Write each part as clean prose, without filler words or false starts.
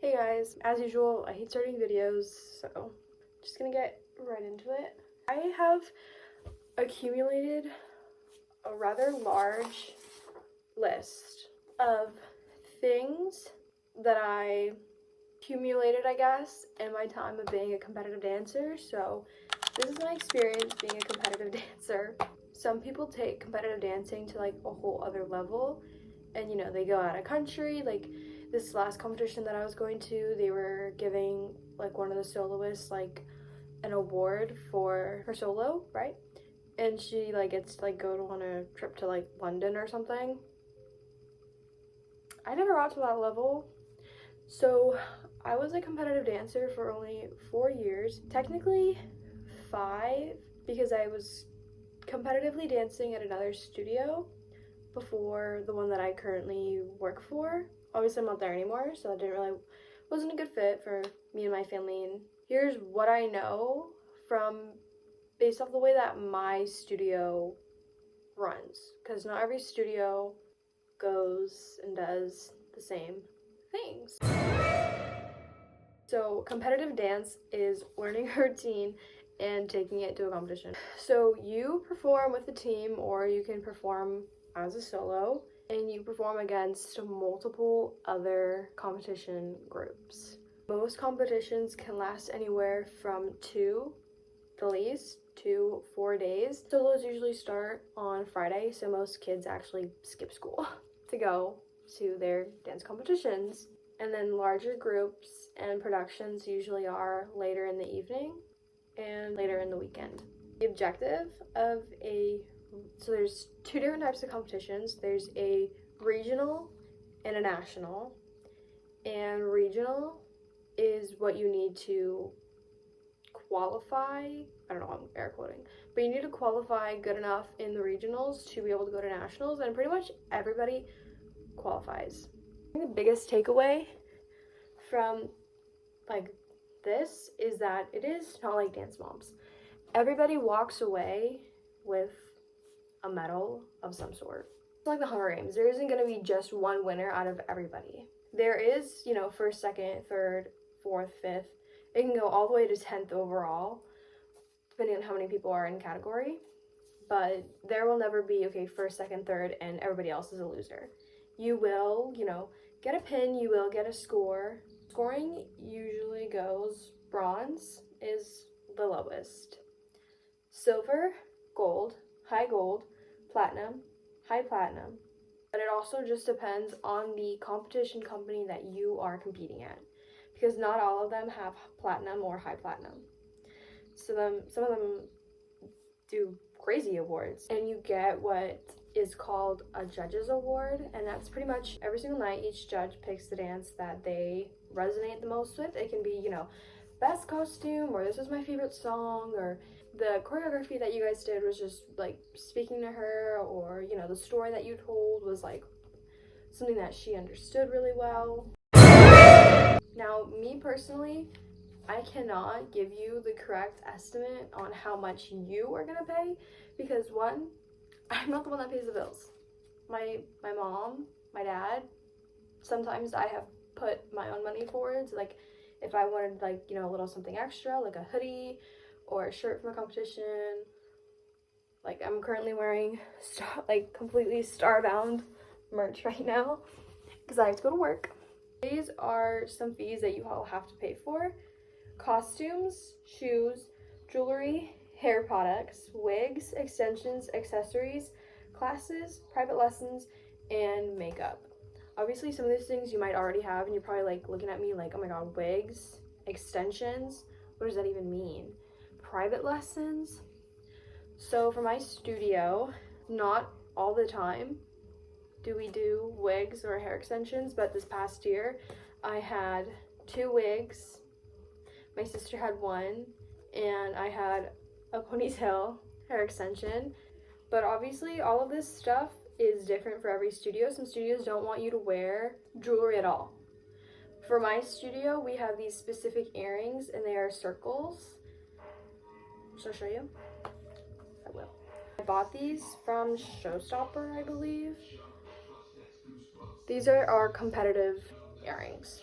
Hey guys, as usual, I hate starting videos, so just gonna get right into it. I have accumulated a rather large list of things that I accumulated, I guess, in my time of being a competitive dancer. So this is my experience being a competitive dancer. Some people take competitive dancing to like a whole other level, and they go out of country. Like this last competition that I was going to, they were giving like one of the soloists like an award for her solo, right? And she like gets to like go on a trip to like London or something. I never got to that level. So I was a competitive dancer for only 4 years, technically 5, because I was competitively dancing at another studio before the one that I currently work for. Obviously I'm not there anymore, so it wasn't a good fit for me and my family. And here's what I know from based off the way that my studio runs, because not every studio goes and does the same things. So competitive dance is learning a routine and taking it to a competition. So you perform with a team, or you can perform as a solo, and you perform against multiple other competition groups. Most competitions can last anywhere from 2, the least, to 4 days. Solos usually start on Friday, so most kids actually skip school to go to their dance competitions. And then larger groups and productions usually are later in the evening and later in the weekend. The objective of so there's 2 different types of competitions. There's a regional and a national. And regional is what you need to qualify. I don't know, I'm air quoting, but you need to qualify good enough in the regionals to be able to go to nationals, and pretty much everybody qualifies. The biggest takeaway from like this is that it is not like Dance Moms. Everybody walks away with a medal of some sort. It's like the Hunger Games. There isn't going to be just one winner out of everybody. There is, first, second, third, fourth, fifth. It can go all the way to 10th overall, depending on how many people are in category. But there will never be, okay, first, second, third, and everybody else is a loser. You will, get a pin, you will get a score. Scoring usually goes bronze is the lowest. Silver, gold, high gold, platinum, high platinum. But it also just depends on the competition company that you are competing at, because not all of them have platinum or high platinum. So some of them do crazy awards, and you get what is called a judge's award, and that's pretty much every single night each judge picks the dance that they resonate the most with. It can be, best costume, or this is my favorite song, or the choreography that you guys did was just like speaking to her, or the story that you told was like something that she understood really well. Now, me personally, I cannot give you the correct estimate on how much you are gonna pay, because one, I'm not the one that pays the bills. My mom, my dad, sometimes I have put my own money forward. So like if I wanted like, a little something extra, like a hoodie or a shirt from a competition, like I'm currently wearing like completely Starbound merch right now because I have to go to work. These are some fees that you all have to pay for: costumes, shoes, jewelry, hair products, wigs, extensions, accessories, classes, private lessons, and makeup. Obviously, some of these things you might already have, and you're probably like looking at me like, oh my god, wigs, extensions, what does that even mean? Private lessons? So for my studio, not all the time do we do wigs or hair extensions, but this past year I had 2 wigs, my sister had 1, and I had a ponytail hair extension. But obviously all of this stuff is different for every studio. Some studios don't want you to wear jewelry at all. For my studio, we have these specific earrings, and they are circles. Should I show you? I will. I bought these from Showstopper, I believe. These are our competitive earrings.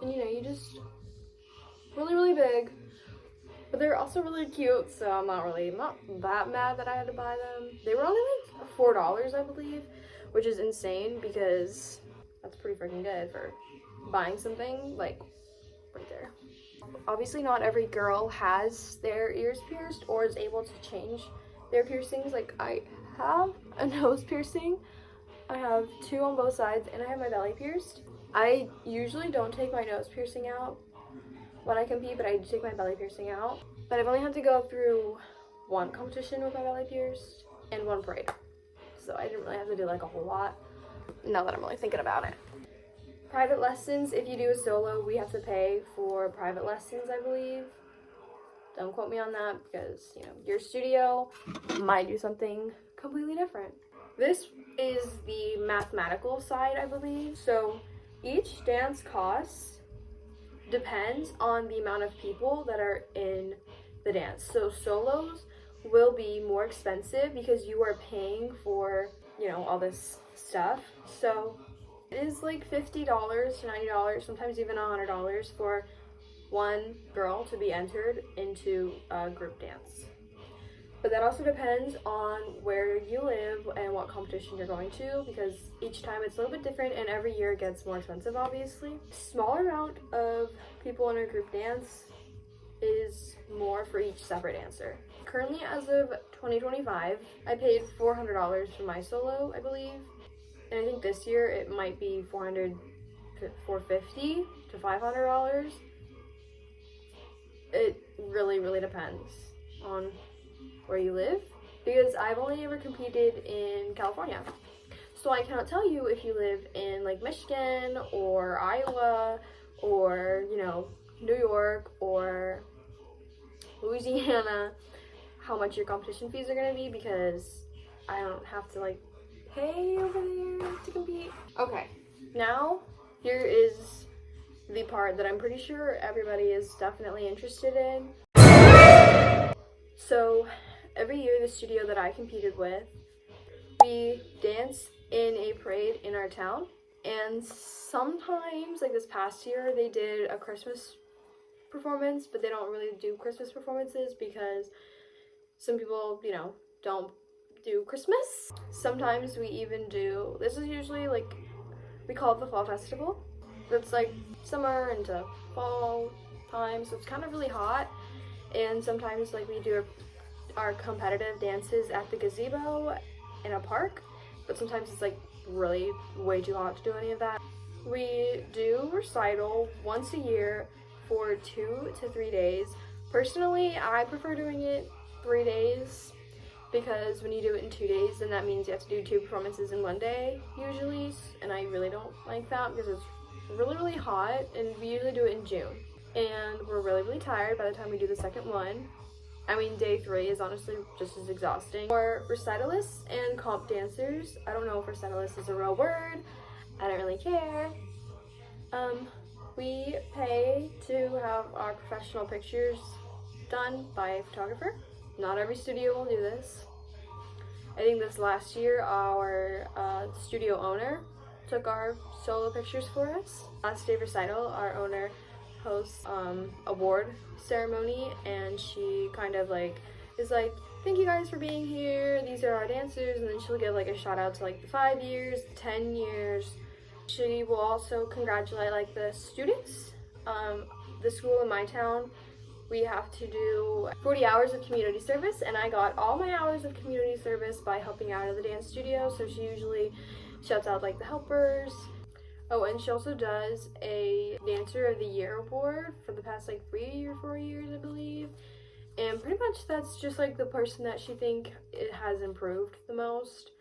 And you know, you just really big. But they're also really cute, so I'm not that mad that I had to buy them. They were only like $4, I believe, which is insane because that's pretty freaking good for buying something like right there. Obviously, not every girl has their ears pierced or is able to change their piercings. Like, I have a nose piercing, I have 2 on both sides, and I have my belly pierced. I usually don't take my nose piercing out when I compete, but I do take my belly piercing out. But I've only had to go through 1 competition with my belly pierced and 1 parade. So I didn't really have to do like a whole lot, now that I'm really thinking about it. Private lessons, if you do a solo, we have to pay for private lessons, I believe. Don't quote me on that because, you know, your studio might do something completely different. This is the mathematical side, I believe. So each dance cost depends on the amount of people that are in the dance. So solos will be more expensive because you are paying for, you know, all this stuff. So it is like $50 to $90, sometimes even $100 for one girl to be entered into a group dance. But that also depends on where you live and what competition you're going to, because each time it's a little bit different and every year it gets more expensive, obviously. Smaller amount of people in a group dance is more for each separate dancer. Currently, as of 2025, I paid $400 for my solo, I believe. And I think this year it might be $450 to $500. It really depends on where you live, because I've only ever competed in California. So I cannot tell you if you live in like Michigan or Iowa or, you know, New York or Louisiana, how much your competition fees are gonna be, because I don't have to like pay over there to compete. Okay, now here is the part that I'm pretty sure everybody is definitely interested in. So every year, the studio that I competed with, we dance in a parade in our town, and sometimes, like this past year, they did a Christmas performance, but they don't really do Christmas performances because some people, you know, don't do Christmas. Sometimes we even do, this is usually like, we call it the Fall Festival. It's like summer into fall time, so it's kind of really hot. And sometimes like we do our competitive dances at the gazebo in a park, but sometimes it's like really way too hot to do any of that. We do recital once a year for 2 to 3 days. Personally, I prefer doing it 3 days, because when you do it in 2 days, then that means you have to do 2 performances in 1 day usually, and I really don't like that because it's really hot, and we usually do it in June. And we're really tired by the time we do the second one. I mean, day 3 is honestly just as exhausting. For recitalists and comp dancers, I don't know if recitalist is a real word, I don't really care. We pay to have our professional pictures done by a photographer. Not every studio will do this. I think this last year, our studio owner took our solo pictures for us. Last day of recital, our owner hosts award ceremony, and she kind of like is like, thank you guys for being here, these are our dancers, and then she'll give like a shout out to like the 5 years, 10 years. She will also congratulate like the students. The school in my town, we have to do 40 hours of community service, and I got all my hours of community service by helping out at the dance studio, so she usually shouts out like the helpers. Oh, and she also does a Dancer of the Year award for the past like 3 or 4 years, I believe. And pretty much that's just like the person that she think it has improved the most,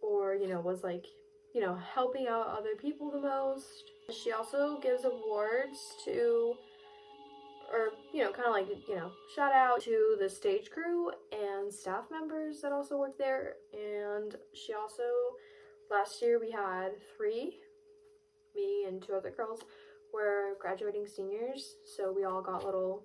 or, you know, was like, you know, helping out other people the most. She also gives awards to, or, you know, kind of like, you know, shout out to the stage crew and staff members that also work there. And she also, last year we had 3, me and 2 other girls were graduating seniors, so we all got little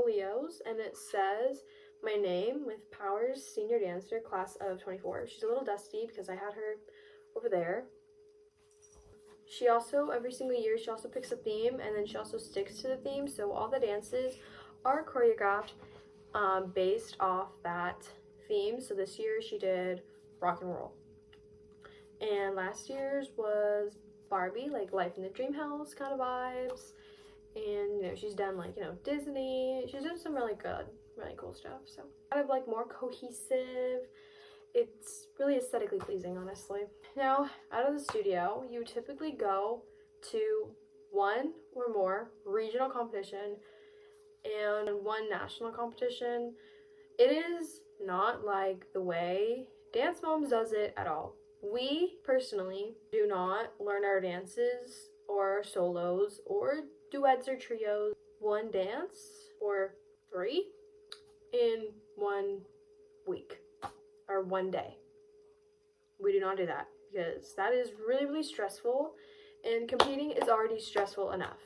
Leos, and it says my name with Powers Senior Dancer Class of 24. She's a little dusty because I had her over there. She also, every single year, she also picks a theme, and then she also sticks to the theme. So all the dances are choreographed based off that theme. So this year she did rock and roll. And last year's was Barbie, like Life in the Dream House kind of vibes. And, you know, she's done, like, you know, Disney. She's done some really good, really cool stuff. So kind of, like, more cohesive. It's really aesthetically pleasing, honestly. Now, out of the studio, you typically go to one or more regional competition and one national competition. It is not like the way Dance Moms does it at all. We personally do not learn our dances or solos or duets or trios one dance or 3 in 1 week or 1 day. We do not do that because that is really, really stressful, and competing is already stressful enough.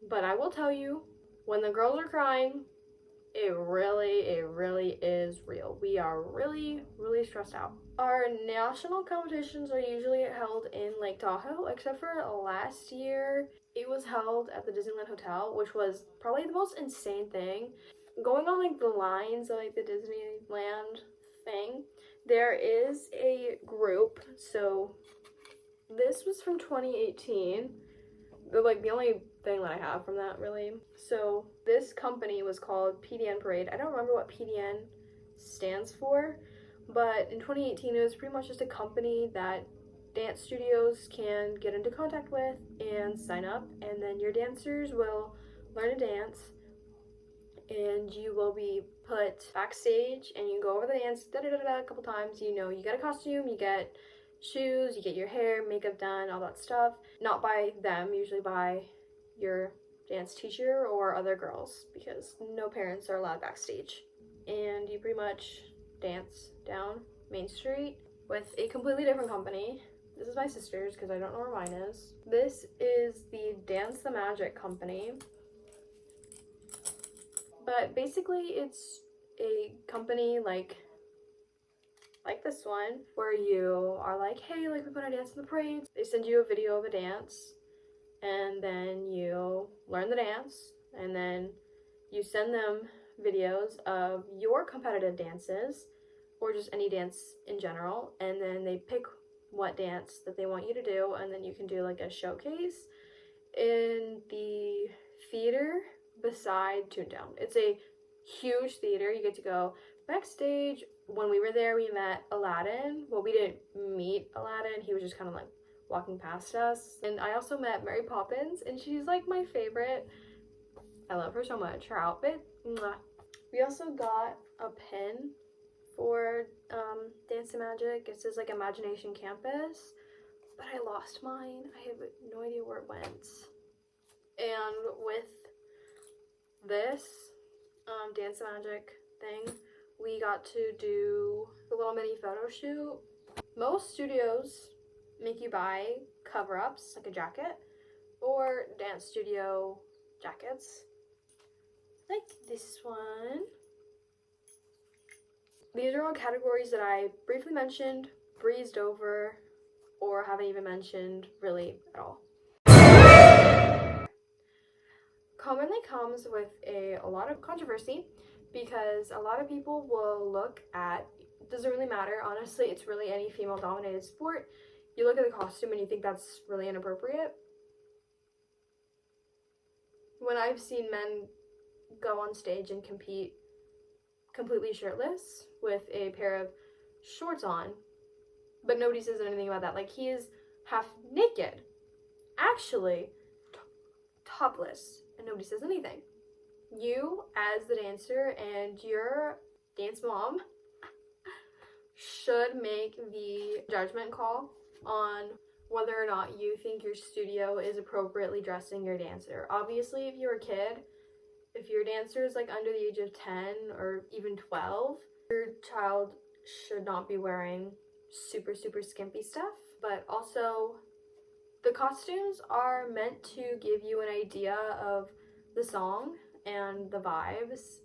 But I will tell you, when the girls are crying, it really is real. We are really, really stressed out. Our national competitions are usually held in Lake Tahoe, except for last year. It was held at the Disneyland Hotel, which was probably the most insane thing. Going on like the lines of like the Disneyland thing, there is a group. So this was from 2018. The only thing that I have from that, really. So this company was called PDN Parade. I don't remember what PDN stands for, but in 2018 it was pretty much just a company that dance studios can get into contact with and sign up, and then your dancers will learn to dance, and you will be put backstage and you go over the dance a couple times. You know, you get a costume, you get shoes, you get your hair, makeup done, all that stuff. Not by them, usually by your dance teacher or other girls, because no parents are allowed backstage. And you pretty much dance down Main Street with a completely different company. This is my sister's because I don't know where mine is. This is the Dance the Magic company. But basically it's a company like this one, where you are like, hey, like, we put a dance in the parade. They send you a video of a dance, and then you learn the dance, and then you send them videos of your competitive dances, or just any dance in general, and then they pick what dance that they want you to do, and then you can do like a showcase in the theater beside Toontown. It's a huge theater. You get to go backstage. When we were there, we met Aladdin. Well, we didn't meet Aladdin. He was just kind of like walking past us. And I also met Mary Poppins, and she's like my favorite. I love her so much. Her outfit. Mwah. We also got a pin for Dance the Magic. It says like Imagination Campus, but I lost mine. I have no idea where it went. And with this Dance the Magic thing, we got to do the little mini photo shoot. Most studios make you buy cover-ups, like a jacket, or dance studio jackets, like this one. These are all categories that I briefly mentioned, breezed over, or haven't even mentioned really at all. Commonly comes with a lot of controversy, because a lot of people will look at, it doesn't really matter, honestly, it's really any female dominated sport. You look at the costume and you think that's really inappropriate. When I've seen men go on stage and compete completely shirtless with a pair of shorts on, but nobody says anything about that. Like, he is half naked, actually topless, and nobody says anything. You, as the dancer and your dance mom, should make the judgment call on whether or not you think your studio is appropriately dressing your dancer. Obviously, if you're a kid, if your dancer is like under the age of 10 or even 12, your child should not be wearing super skimpy stuff. But also, the costumes are meant to give you an idea of the song and the vibes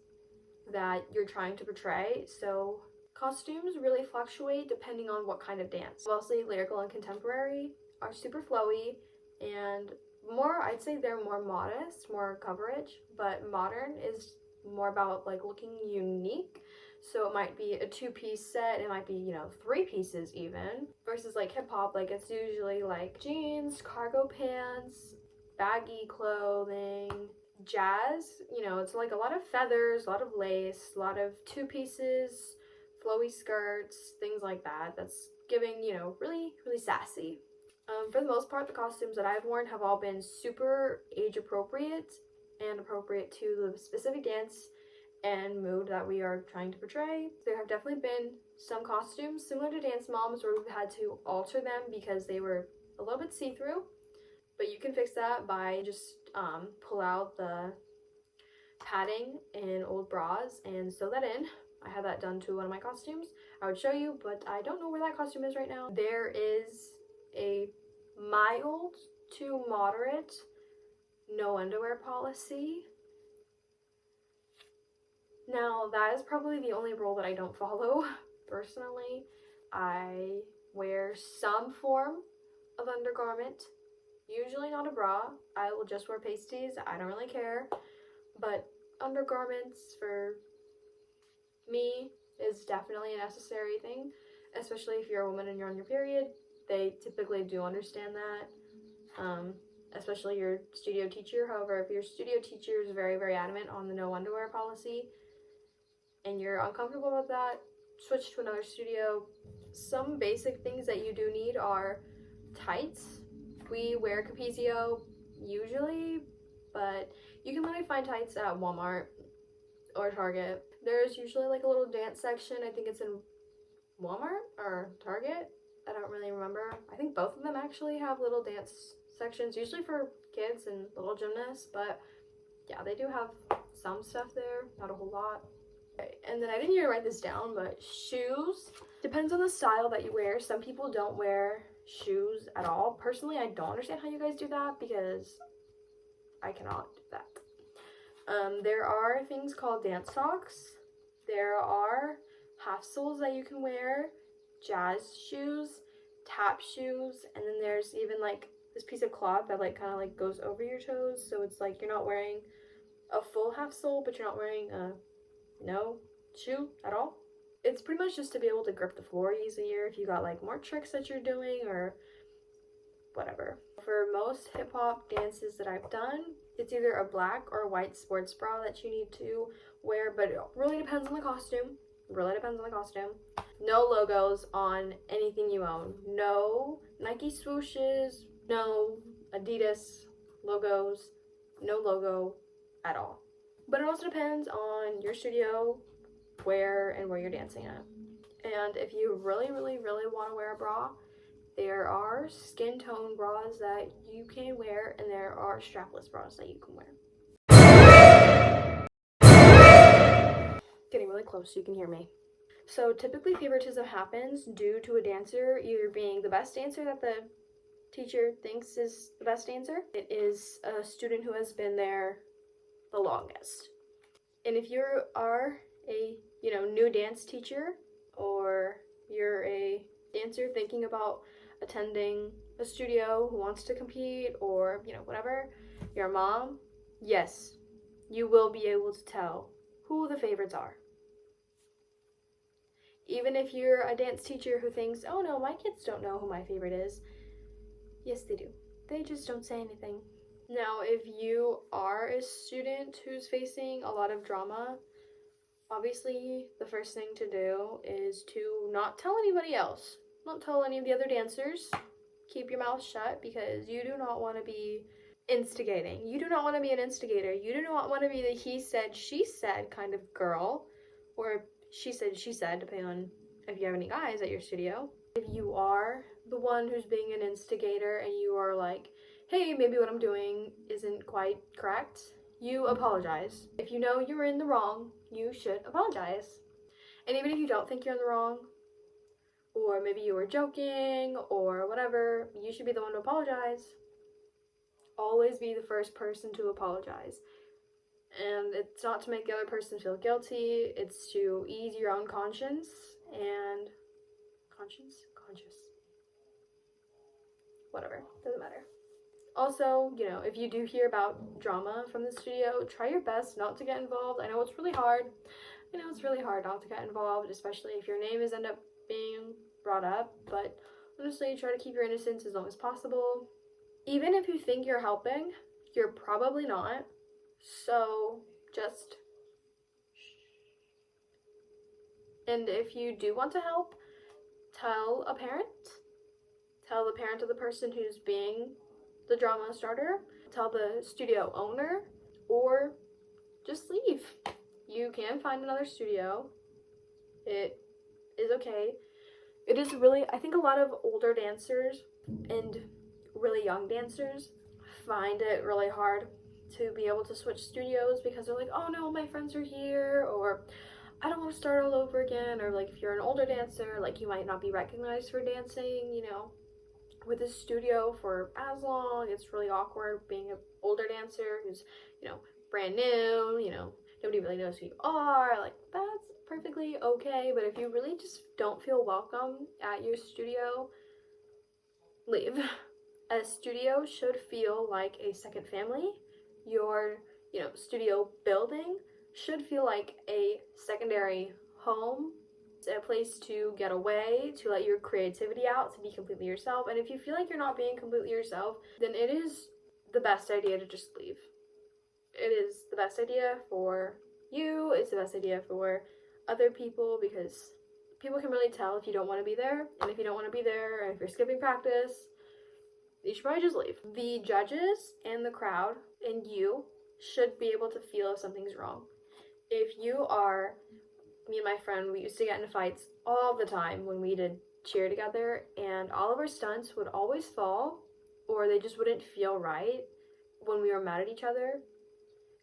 that you're trying to portray. So Costumes really fluctuate depending on what kind of dance. Mostly lyrical and contemporary are super flowy and more, I'd say they're more modest, more coverage, but modern is more about like looking unique. So it might be a 2-piece set, it might be, you know, 3 pieces even, versus like hip hop, like it's usually like jeans, cargo pants, baggy clothing. Jazz, you know, it's like a lot of feathers, a lot of lace, a lot of 2 pieces, flowy skirts, things like that. That's giving, you know, really, really sassy. For the most part, the costumes that I've worn have all been super age appropriate and appropriate to the specific dance and mood that we are trying to portray. There have definitely been some costumes similar to Dance Moms where we've had to alter them because they were a little bit see-through, but you can fix that by just pull out the padding in old bras and sew that in. I had that done to one of my costumes. I would show you, but I don't know where that costume is right now. There is a mild to moderate no underwear policy. Now, that is probably the only rule that I don't follow. Personally, I wear some form of undergarment, usually not a bra. I will just wear pasties, I don't really care. But undergarments for me is definitely a necessary thing, especially if you're a woman and you're on your period. They typically do understand that, especially your studio teacher. However, if your studio teacher is very, very adamant on the no underwear policy and you're uncomfortable with that, switch to another studio. Some basic things that you do need are tights. We wear Capezio usually, but you can literally find tights at Walmart or Target. There's usually like a little dance section. I think it's in Walmart or Target. I don't really remember. I think both of them actually have little dance sections, usually for kids and little gymnasts, but yeah, they do have some stuff there, not a whole lot. Okay, and then I didn't even write this down, but shoes. Depends on the style that you wear. Some people don't wear shoes at all. Personally, I don't understand how you guys do that because I cannot do that. There are things called dance socks. There are half soles that you can wear, jazz shoes, tap shoes, and then there's even like this piece of cloth that like kind of like goes over your toes, so it's like you're not wearing a full half sole, but you're not wearing a no shoe at all. It's pretty much just to be able to grip the floor easier if you got like more tricks that you're doing or whatever. For most hip hop dances that I've done, it's either a black or a white sports bra that you need to wear, but it really depends on the costume. Really depends on the costume. No logos on anything you own. No Nike swooshes, no Adidas logos, no logo at all. But it also depends on your studio, where you're dancing at. And if you really, really, really want to wear a bra, there are skin tone bras that you can wear, and there are strapless bras that you can wear. Getting really close so you can hear me. So typically favoritism happens due to a dancer either being the best dancer that the teacher thinks is the best dancer. It is a student who has been there the longest. And if you are a, new dance teacher, or you're a dancer thinking about attending a studio who wants to compete, or, whatever, your mom, yes, you will be able to tell who the favorites are. Even if you're a dance teacher who thinks, oh no, my kids don't know who my favorite is. Yes, they do. They just don't say anything. Now, if you are a student who's facing a lot of drama, obviously the first thing to do is to not tell anybody else. Don't tell any of the other dancers. Keep your mouth shut, because you do not want to be instigating. You do not want to be an instigator. You do not want to be the he said, she said kind of girl, or she said, depending on if you have any guys at your studio. If you are the one who's being an instigator and you are like, hey, maybe what I'm doing isn't quite correct, you apologize. If you know you're in the wrong, you should apologize. And even if you don't think you're in the wrong, or maybe you were joking or whatever, you should be the one to apologize. Always be the first person to apologize. And it's not to make the other person feel guilty, it's to ease your own conscience and conscious, whatever, doesn't matter. Also, you know, if you do hear about drama from the studio, try your best not to get involved. I know it's really hard. I know it's really hard not to get involved, especially if your name is end up being brought up, but honestly, try to keep your innocence as long as possible. Even if you think you're helping, you're probably not. So just and if you do want to help, tell a parent. Tell the parent of the person who's being the drama starter. Tell the studio owner, or just leave. You can find another studio. It is okay. It is really, I think a lot of older dancers and really young dancers find it really hard to be able to switch studios because they're like, oh no, my friends are here, or I don't want to start all over again, or like if you're an older dancer, like you might not be recognized for dancing, you know, with this studio for as long. It's really awkward being an older dancer who's, you know, brand new, you know, nobody really knows who you are. Like, that's perfectly okay, but if you really just don't feel welcome at your studio, leave. A studio should feel like a second family. Your, you know, studio building should feel like a secondary home. It's a place to get away, to let your creativity out, to be completely yourself. And if you feel like you're not being completely yourself, then it is the best idea to just leave. It is the best idea for you. It's the best idea for other people, because people can really tell if you don't want to be there. And if you don't want to be there, and if you're skipping practice, you should probably just leave. The judges and the crowd and you should be able to feel if something's wrong. If you are, me and my friend, we used to get into fights all the time when we did cheer together, and all of our stunts would always fall, or they just wouldn't feel right when we were mad at each other.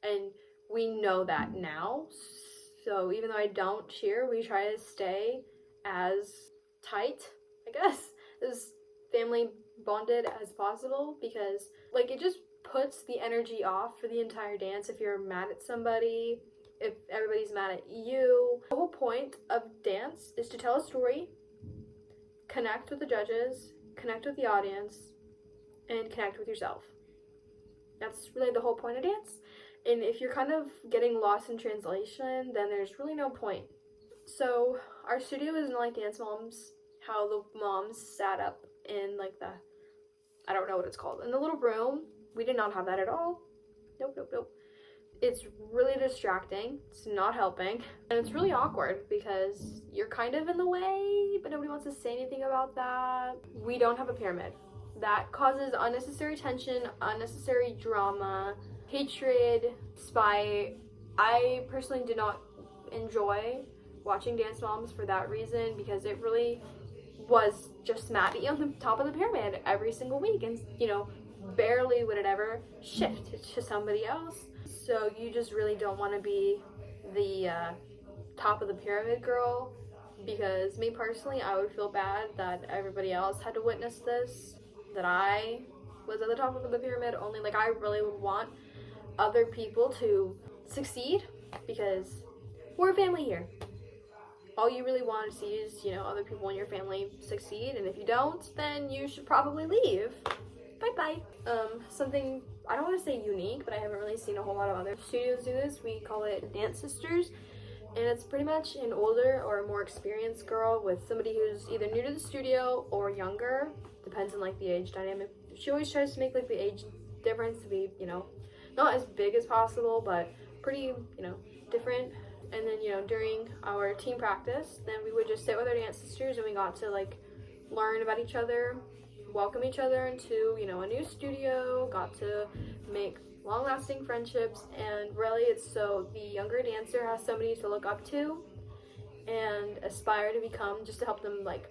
And we know that now. So even though I don't cheer, we try to stay as tight, I guess, as family bonded as possible, because like it just puts the energy off for the entire dance if you're mad at somebody, if everybody's mad at you. The whole point of dance is to tell a story, connect with the judges, connect with the audience, and connect with yourself. That's really the whole point of dance. And if you're kind of getting lost in translation, then there's really no point. So our studio isn't like Dance Moms, how the moms sat up in like the, I don't know what it's called, in the little room. We did not have that at all. Nope. It's really distracting. It's not helping. And it's really awkward because you're kind of in the way, but nobody wants to say anything about that. We don't have a pyramid. That causes unnecessary tension, unnecessary drama, hatred, spite. I personally did not enjoy watching Dance Moms for that reason, because it really was just Maddie on the top of the pyramid every single week, and you know, barely would it ever shift to somebody else. So you just really don't want to be the top of the pyramid girl, because me personally, I would feel bad that everybody else had to witness this, that I was at the top of the pyramid only. Like, I really would want other people to succeed, because we're a family here. All you really want to see is, you know, other people in your family succeed, and if you don't, then you should probably leave. Bye-bye. Something, I don't want to say unique, but I haven't really seen a whole lot of other studios do this. We call it Dance Sisters, and it's pretty much an older or a more experienced girl with somebody who's either new to the studio or younger. Depends on like the age dynamic. She always tries to make like the age difference to be, you know, not as big as possible, but pretty, you know, different. And then, you know, during our team practice, then we would just sit with our dance sisters, and we got to like learn about each other, welcome each other into, you know, a new studio, got to make long-lasting friendships. And really, it's so the younger dancer has somebody to look up to and aspire to become, just to help them like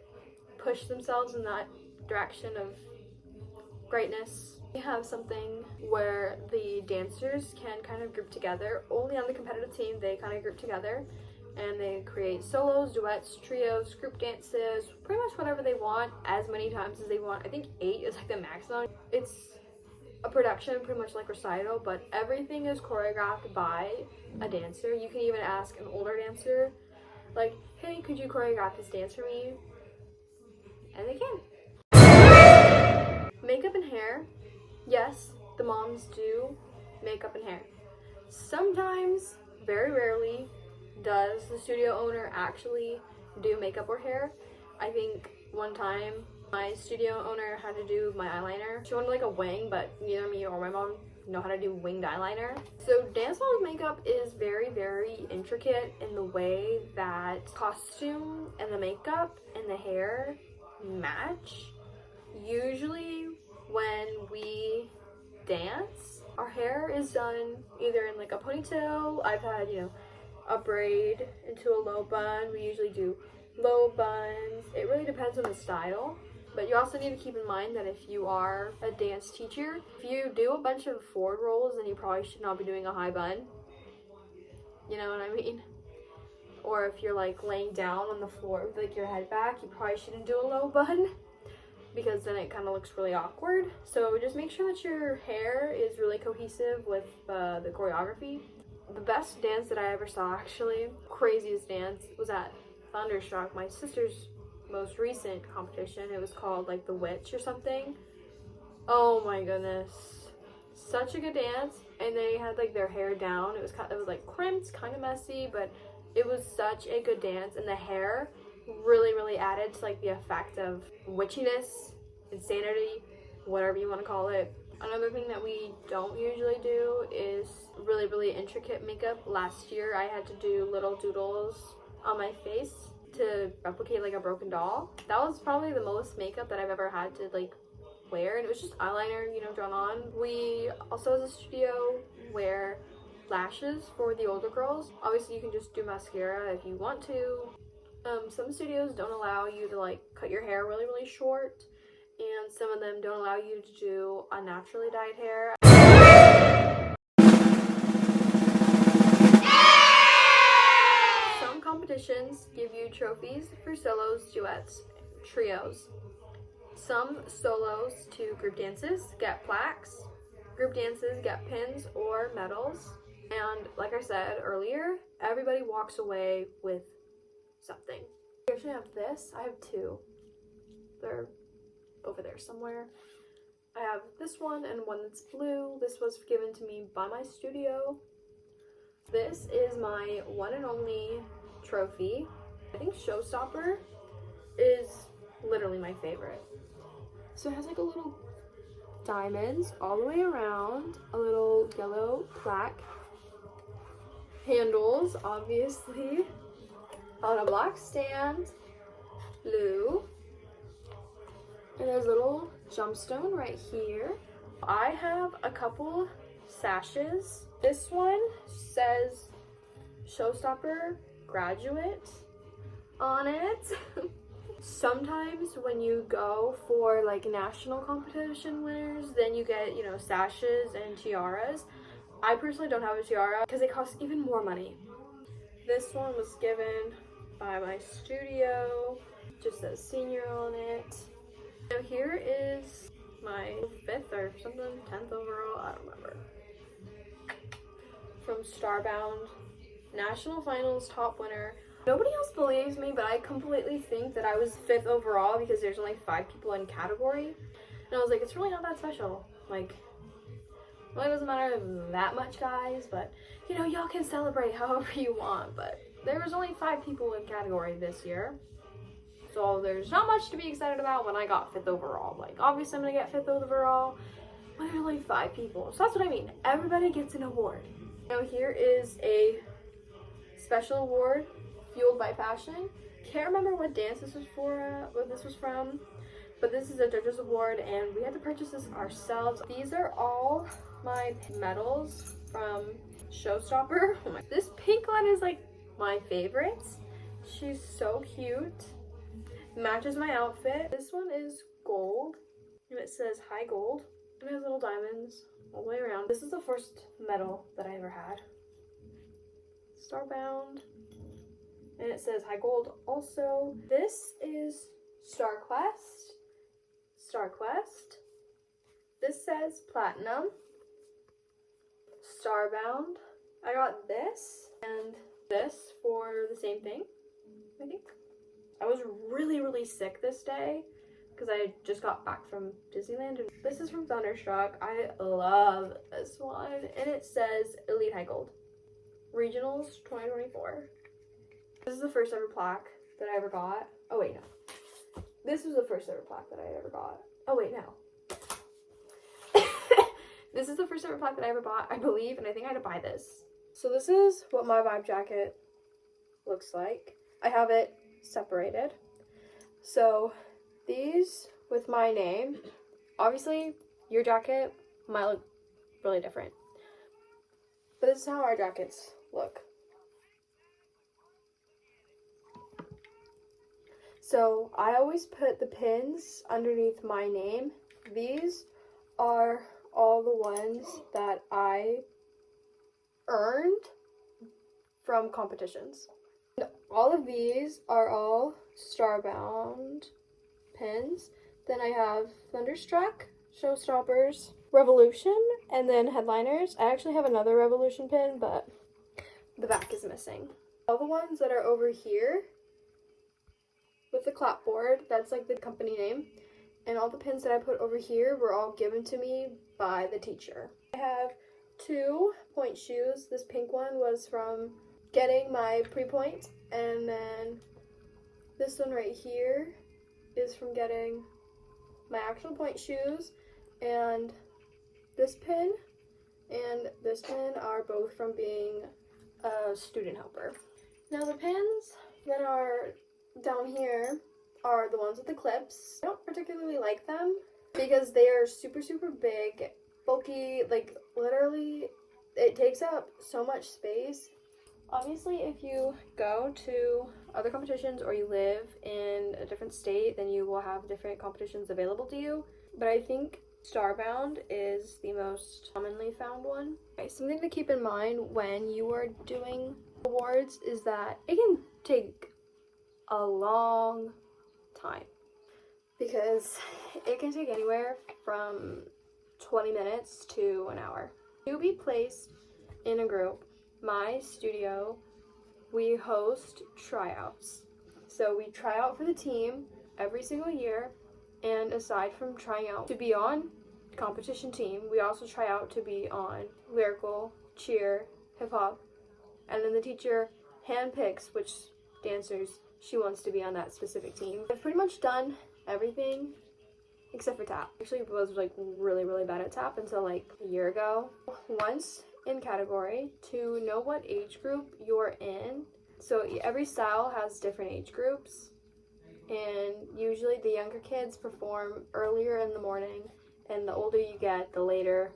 push themselves in that direction of greatness. We have something where the dancers can kind of group together. Only on the competitive team, they kind of group together, and they create solos, duets, trios, group dances, pretty much whatever they want, as many times as they want. I think 8 is like the maximum. It's a production, pretty much like recital, but everything is choreographed by a dancer. You can even ask an older dancer like, hey, could you choreograph this dance for me? And they can. Makeup and hair. Yes, the moms do makeup and hair. Sometimes, very rarely, does the studio owner actually do makeup or hair. I think one time my studio owner had to do my eyeliner. She wanted like a wing, but neither me or my mom know how to do winged eyeliner. So dance hall makeup is very, very intricate in the way that costume and the makeup and the hair match. Usually when we dance, our hair is done either in like a ponytail. I've had, a braid into a low bun. We usually do low buns. It really depends on the style. But you also need to keep in mind that if you are a dance teacher, if you do a bunch of forward rolls, then you probably should not be doing a high bun. You know what I mean? Or if you're like laying down on the floor with like your head back, you probably shouldn't do a low bun, because then it kind of looks really awkward. So just make sure that your hair is really cohesive with the choreography. The best dance that I ever saw, actually, craziest dance, was at Thunderstruck, my sister's most recent competition. It was called like The Witch or something. Oh my goodness. Such a good dance. And they had like their hair down. It was like crimped, kind of messy, but it was such a good dance. And the hair really, really added to like the effect of witchiness, insanity, whatever you want to call it. Another thing that we don't usually do is really, really intricate makeup. Last year I had to do little doodles on my face to replicate like a broken doll. That was probably the most makeup that I've ever had to like wear, and it was just eyeliner, drawn on. We also, as a studio, wear lashes for the older girls. Obviously you can just do mascara if you want to. Some studios don't allow you to like cut your hair really, really short, and some of them don't allow you to do unnaturally dyed hair. Some competitions give you trophies for solos, duets, trios. Some solos to group dances get plaques. Group dances get pins or medals. And like I said earlier, everybody walks away with something. I actually have this. I have two. They're over there somewhere. I have this one and one that's blue. This was given to me by my studio. This is my one and only trophy. I think Showstopper is literally my favorite. So it has like a little diamonds all the way around, a little yellow plaque, handles obviously, on a black stand, blue, and there's a little gemstone right here. I have a couple sashes. This one says Showstopper Graduate on it. Sometimes when you go for like national competition winners, then you get, sashes and tiaras. I personally don't have a tiara because it costs even more money. This one was given by my studio. Just says senior on it. So here is my 5th or something, 10th overall, I don't remember. From Starbound, national finals top winner. Nobody else believes me, but I completely think that I was 5th overall because there's only 5 people in category. And I was like, it's really not that special. Like, it really doesn't matter that much, guys, but y'all can celebrate however you want. But there was only 5 people in category this year. So there's not much to be excited about when I got 5th overall. Like, obviously I'm gonna get 5th overall, but there's only 5 people. So that's what I mean. Everybody gets an award. Now here is a special award, Fueled by Passion. Can't remember what dance this was for, what this was from, but this is a judge's award and we had to purchase this ourselves. These are all my medals from Showstopper. This pink one is like my favorite. She's so cute. Matches my outfit. This one is gold and it says high gold. It has little diamonds all the way around. This is the first medal that I ever had. Starbound. And it says high gold also. This is StarQuest. StarQuest. This says platinum. Starbound. I got this and this for the same thing. I think. I was really sick this day because I just got back from Disneyland. This is from Thunderstruck. I love this one. And it says Elite High Gold. Regionals 2024. This is the first ever plaque that I ever got. Oh wait, no. This was the first ever plaque that I ever got. Oh wait, no. This is the first ever plaque that I ever bought, I believe, and I think I had to buy this. So this is what my vibe jacket looks like. I have it separated. So these with my name, obviously your jacket might look really different, but this is how our jackets look. So I always put the pins underneath my name. These are all the ones that I earned from competitions. All of these are all Starbound pins. Then I have Thunderstruck, Showstoppers, Revolution, and then Headliners. I actually have another Revolution pin, but the back is missing. All the ones that are over here with the clapboard, that's like the company name. And all the pins that I put over here were all given to me by the teacher. I have 2 point shoes. This pink one was from getting my pre-point, and then this one right here is from getting my actual point shoes, and this pin and this pin are both from being a student helper. Now the pins that are down here are the ones with the clips. I don't particularly like them because they are super big, bulky, like literally it takes up so much space. Obviously, if you go to other competitions or you live in a different state, then you will have different competitions available to you. But I think Starbound is the most commonly found one. Okay, something to keep in mind when you are doing awards is that it can take a long time because it can take anywhere from 20 minutes to an hour. To be placed in a group, my studio, we host tryouts. So we try out for the team every single year, and aside from trying out to be on competition team, we also try out to be on lyrical, cheer, hip hop, and then the teacher handpicks which dancers she wants to be on that specific team. I've pretty much done everything except for tap. Actually, I was like really bad at tap until like a year ago. Once in category, to know what age group you're in. So every style has different age groups, and usually the younger kids perform earlier in the morning, and the older you get, the later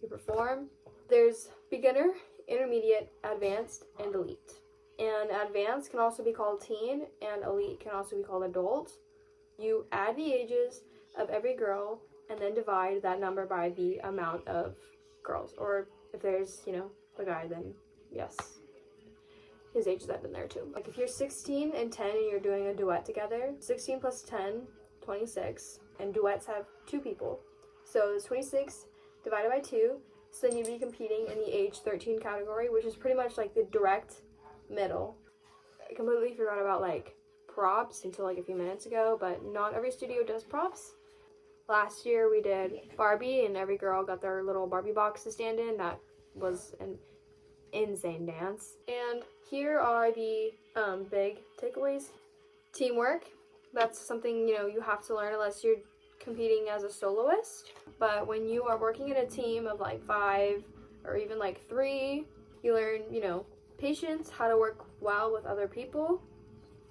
you perform. There's beginner, intermediate, advanced, and elite. And advanced can also be called teen, and elite can also be called adult. You add the ages of every girl and then divide that number by the amount of girls. Or if there's, a guy, then yes, his age is added in there too. Like if you're 16 and 10 and you're doing a duet together, 16 plus 10, 26, and duets have 2 people. So it's 26 divided by 2, so then you'd be competing in the age 13 category, which is pretty much like the direct middle. I completely forgot about like props until like a few minutes ago, but not every studio does props. Last year we did Barbie, and every girl got their little Barbie box to stand in. That was an insane dance. And here are the big takeaways. Teamwork. That's something, you have to learn unless you're competing as a soloist. But when you are working in a team of like 5 or even like 3, you learn, patience, how to work well with other people.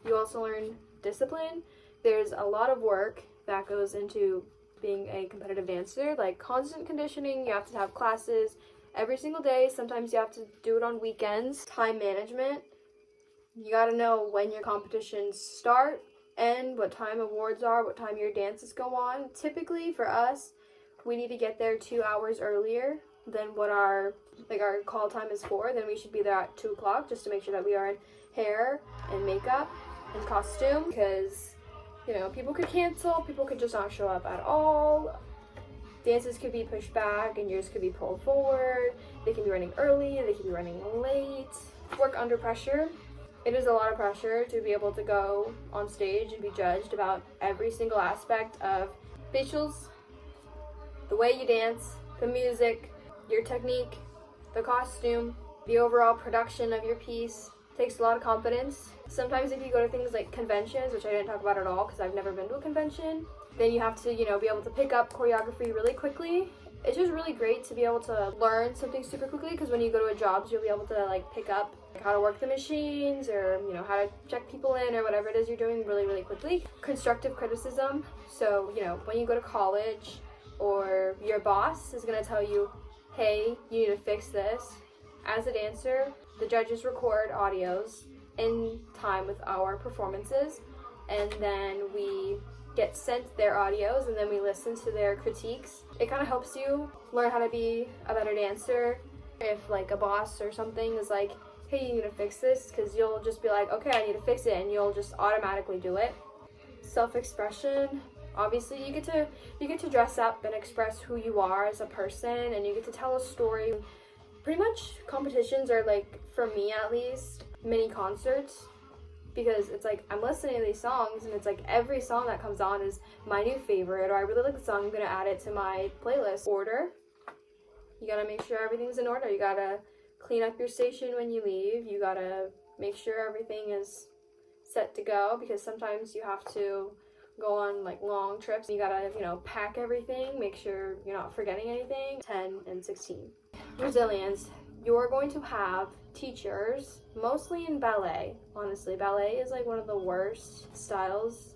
You also learn discipline. There's a lot of work that goes into being a competitive dancer, like constant conditioning. You have to have classes every single day. Sometimes you have to do it on weekends. Time management. You gotta know when your competitions start, end, what time awards are, what time your dances go on. Typically for us, we need to get there 2 hours earlier than what our call time is for. Then we should be there at 2 o'clock just to make sure that we are in hair and makeup and costume, because people could cancel, people could just not show up at all. Dances could be pushed back and yours could be pulled forward. They can be running early, they can be running late. Work under pressure. It is a lot of pressure to be able to go on stage and be judged about every single aspect of facials, the way you dance, the music, your technique, the costume, the overall production of your piece. It takes a lot of confidence. Sometimes if you go to things like conventions, which I didn't talk about at all because I've never been to a convention, then you have to, be able to pick up choreography really quickly. It's just really great to be able to learn something super quickly, because when you go to a job, you'll be able to like pick up how to work the machines, or how to check people in, or whatever it is you're doing really, really quickly. Constructive criticism. So, when you go to college, or your boss is going to tell you, hey, you need to fix this. As a dancer, the judges record audios in time with our performances, and then we get sent their audios, and then we listen to their critiques. It kind of helps you learn how to be a better dancer. If like a boss or something is like, hey, you need to fix this, because you'll just be like, okay, I need to fix it, and you'll just automatically do it. Self-expression. Obviously, you get to dress up and express who you are as a person, and you get to tell a story. Pretty much competitions are, like, for me at least, mini concerts, because it's like I'm listening to these songs, and it's like every song that comes on is my new favorite, or I really like the song, I'm gonna add it to my playlist. Order. You gotta make sure everything's in order. You gotta clean up your station when you leave. You gotta make sure everything is set to go, because sometimes you have to go on like long trips. You gotta, pack everything, make sure you're not forgetting anything. 10 and 16. Resilience. You're going to have teachers, mostly in ballet. Honestly, ballet is like one of the worst styles,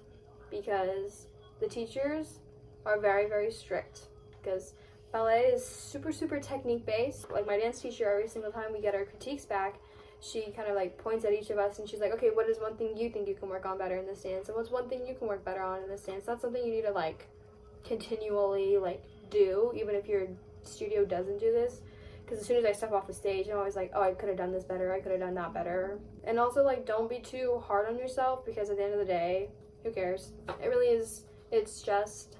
because the teachers are very, very strict, because ballet is super, super technique based. Like my dance teacher, every single time we get our critiques back, she kind of like points at each of us and she's like, okay, what is one thing you think you can work on better in this dance? And what's one thing you can work better on in this dance? That's something you need to like continually like do, even if your studio doesn't do this. Because as soon as I step off the stage, I'm always like, oh, I could have done this better, I could have done that better. And also, like, don't be too hard on yourself, because at the end of the day, who cares? It really is, it's just,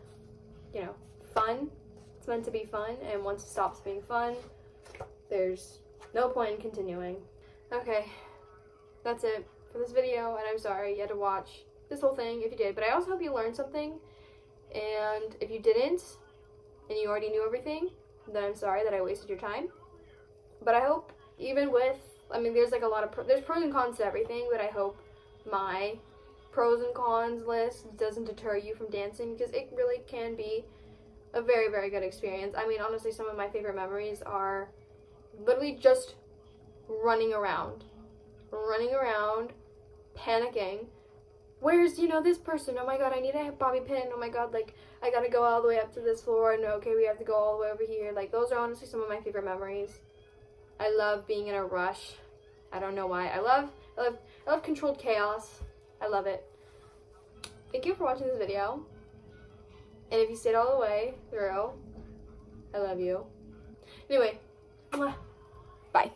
fun. It's meant to be fun, and once it stops being fun, there's no point in continuing. Okay, that's it for this video, and I'm sorry you had to watch this whole thing if you did, but I also hope you learned something, and if you didn't, and you already knew everything, then I'm sorry that I wasted your time. But I hope, even with, there's like a lot of, there's pros and cons to everything, but I hope my pros and cons list doesn't deter you from dancing, because it really can be a very, very good experience. Honestly, some of my favorite memories are literally just running around, panicking. Where's, this person? Oh my god, I need a bobby pin. Oh my god, like, I gotta go all the way up to this floor, and okay, we have to go all the way over here. Like, those are honestly some of my favorite memories. I love being in a rush. I don't know why. I love controlled chaos. I love it. Thank you for watching this video. And if you stayed all the way through, I love you. Anyway, bye.